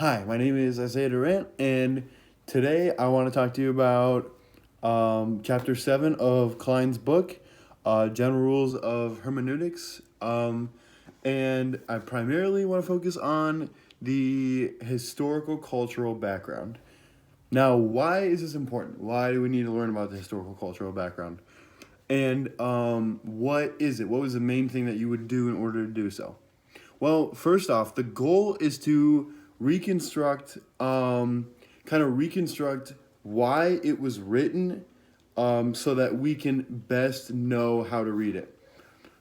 Hi, my name is Isaiah Durant, and today I want to talk to you about Chapter 7 of Klein's book, General Rules of Hermeneutics. And I primarily want to focus on the historical cultural background. Now, why is this important? Why do we need to learn about the historical cultural background? And what is it? What was the main thing that you would do in order to do so? Well, first off, the goal is to reconstruct, kind of reconstruct why it was written, so that we can best know how to read it.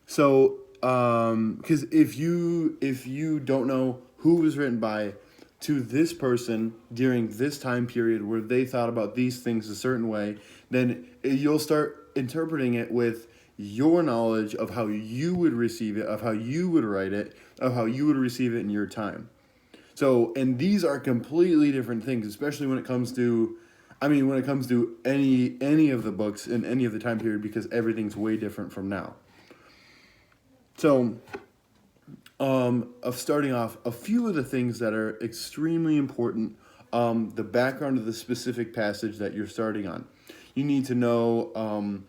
So, because if you don't know who it was written by, to this person during this time period where they thought about these things a certain way, then you'll start interpreting it with your knowledge of how you would receive it, of how you would write it, of how you would receive it in your time. So, and these are completely different things, especially when it comes to, when it comes to any of the books in any of the time period, because everything's way different from now. So, of starting off, a few of the things that are extremely important, the background of the specific passage that you're starting on. You need to know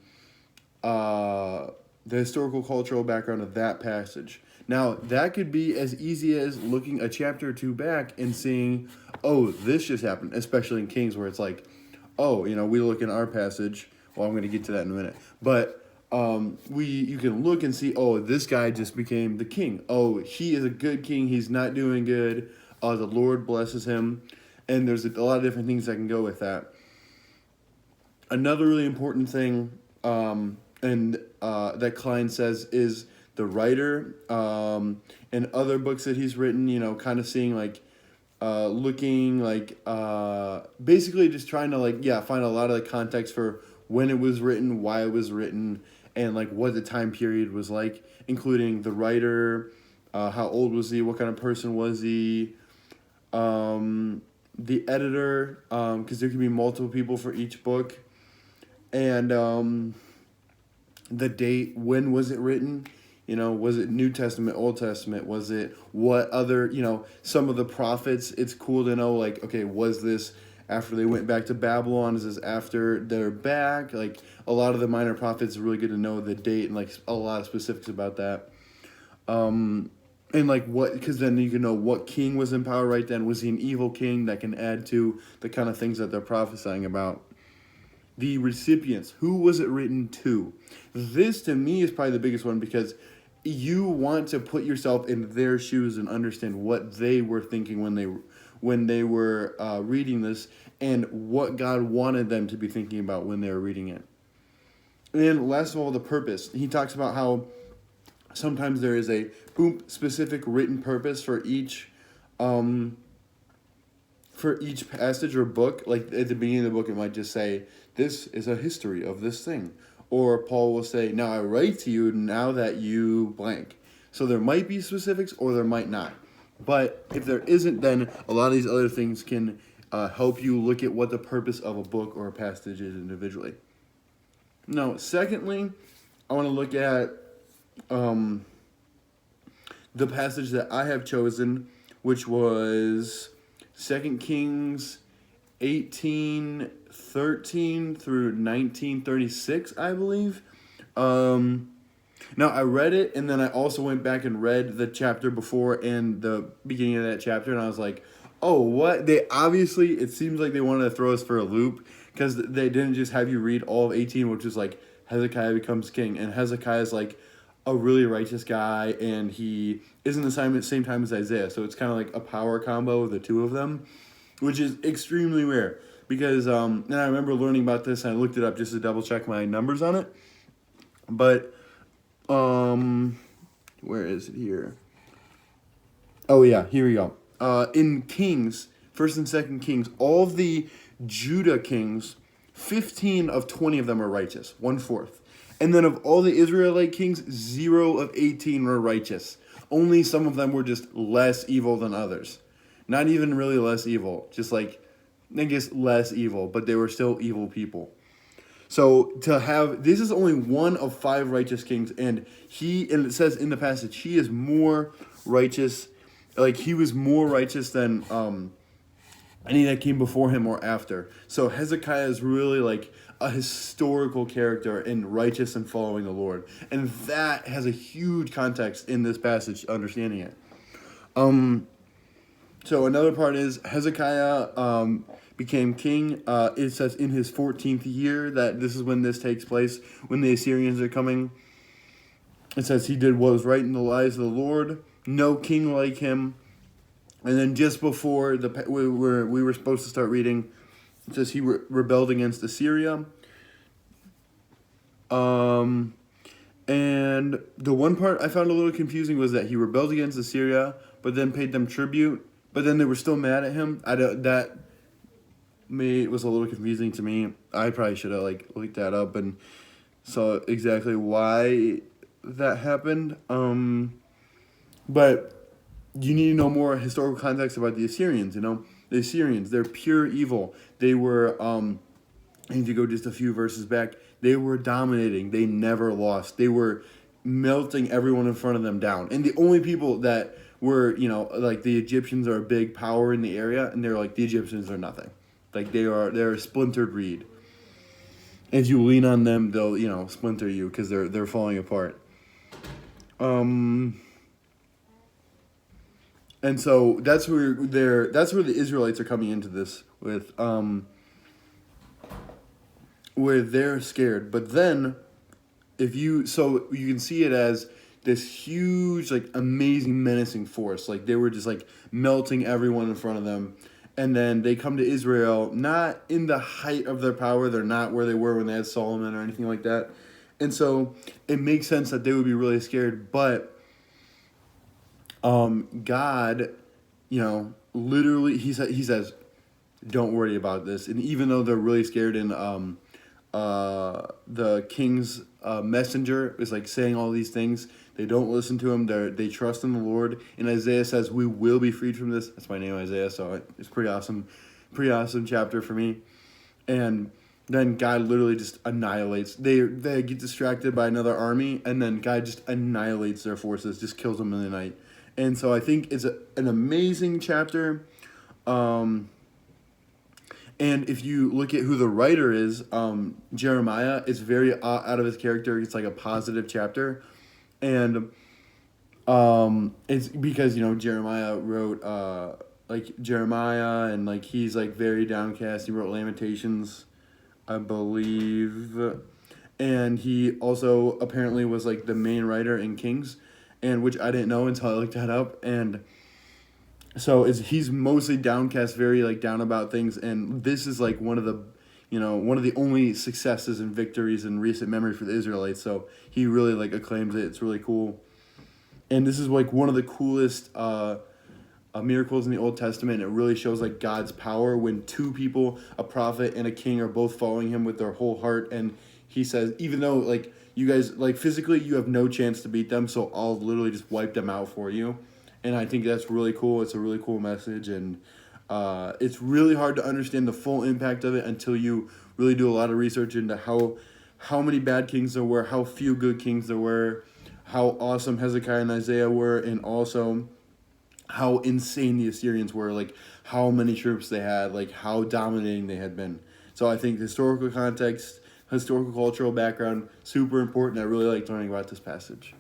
the historical cultural background of that passage. Now, that could be as easy as looking a chapter or two back and seeing, oh, this just happened, especially in Kings, where it's like, oh, we look in our passage. Well, I'm going to get to that in a minute. But you can look and see, oh, this guy just became the king. Oh, he is a good king. He's not doing good. The Lord blesses him. And there's a lot of different things that can go with that. Another really important thing, that Klein says, is the writer, and other books that he's written, kind of seeing looking basically just trying to find a lot of the context for when it was written, why it was written, and what the time period was like, including the writer, how old was he, what kind of person was he, the editor, because there can be multiple people for each book, and the date, when was it written? Was it New Testament, Old Testament? Was it what other, some of the prophets? It's cool to know, okay, was this after they went back to Babylon? Is this after they're back? A lot of the minor prophets, really good to know the date and a lot of specifics about that. And what, because then you can know what king was in power right then. Was he an evil king? That can add to the kind of things that they're prophesying about. The recipients, who was it written to? This, to me, is probably the biggest one, because you want to put yourself in their shoes and understand what they were thinking when they were reading this, and what God wanted them to be thinking about when they were reading it. And last of all, the purpose. He talks about how sometimes there is a specific written purpose for each passage or book. Like at the beginning of the book, it might just say, this is a history of this thing. Or Paul will say, now I write to you now that you blank. So there might be specifics or there might not. But if there isn't, then a lot of these other things can help you look at what the purpose of a book or a passage is individually. Now, secondly, I want to look at the passage that I have chosen, which was 2 Kings 18:13 through 19:36, I believe. Now, I read it, and then I also went back and read the chapter before and the beginning of that chapter, and I was like, oh, what? They obviously, it seems like they wanted to throw us for a loop, because they didn't just have you read all of 18, which is Hezekiah becomes king, and Hezekiah is a really righteous guy, and he is in the same time as Isaiah, so it's kind of a power combo of the two of them, which is extremely rare, because and I remember learning about this, and I looked it up just to double check my numbers on it, but where is it here? Oh yeah, here we go. In Kings, 1st and 2nd Kings, all of the Judah kings, 15 of 20 of them are righteous, 1/4. And then of all the Israelite kings, 0 of 18 were righteous. Only some of them were just less evil than others. Not even really less evil, just I guess less evil, but they were still evil people. So this is only one of 5 righteous kings, and it says in the passage, he is more righteous, he was more righteous than any that came before him or after. So Hezekiah is really like a historical character in righteous and following the Lord. And that has a huge context in this passage, understanding it. So another part is Hezekiah became king. It says in his 14th year that this is when this takes place, when the Assyrians are coming. It says he did what was right in the eyes of the Lord. No king like him. And then just before we were supposed to start reading, it says he rebelled against Assyria. And the one part I found a little confusing was that he rebelled against Assyria, but then paid them tribute. But then they were still mad at him. That was a little confusing to me. I probably should have looked that up and saw exactly why that happened. But you need to know more historical context about the Assyrians. The Assyrians, they're pure evil. They were, if you go just a few verses back, they were dominating. They never lost. They were melting everyone in front of them down. And the only people that were, like the Egyptians are a big power in the area, and they're like, the Egyptians are nothing. Like they're a splintered reed. If you lean on them, they'll, splinter you because they're falling apart. And so that's where the Israelites are coming into this with where they're scared. But then you can see it as this huge, amazing, menacing force. Like they were just melting everyone in front of them. And then they come to Israel, not in the height of their power. They're not where they were when they had Solomon or anything like that. And so it makes sense that they would be really scared, but God, literally, he says, don't worry about this. And even though they're really scared, and the king's messenger is saying all these things, they don't listen to him. They trust in the Lord. And Isaiah says, we will be freed from this. That's my name, Isaiah. So it's pretty awesome chapter for me. And then God literally just annihilates. They get distracted by another army, and then God just annihilates their forces, just kills them in the night. And so I think it's an amazing chapter. And if you look at who the writer is, Jeremiah, it's very out of his character. It's like a positive chapter. And it's because, Jeremiah wrote Jeremiah, and he's very downcast. He wrote Lamentations, I believe. And he also apparently was the main writer in Kings, and which I didn't know until I looked that up. And so he's mostly downcast, very down about things, and this is one of the only successes and victories in recent memory for the Israelites. So he really acclaims it. It's really cool. And this is one of the coolest miracles in the Old Testament. It really shows God's power when two people, a prophet and a king, are both following him with their whole heart. And he says, even though you guys physically you have no chance to beat them, so I'll literally just wipe them out for you. And I think that's really cool. It's a really cool message, and it's really hard to understand the full impact of it until you really do a lot of research into how many bad kings there were, how few good kings there were, how awesome Hezekiah and Isaiah were, and also how insane the Assyrians were, how many troops they had, how dominating they had been. So I think historical context, historical cultural background, super important. I really like learning about this passage.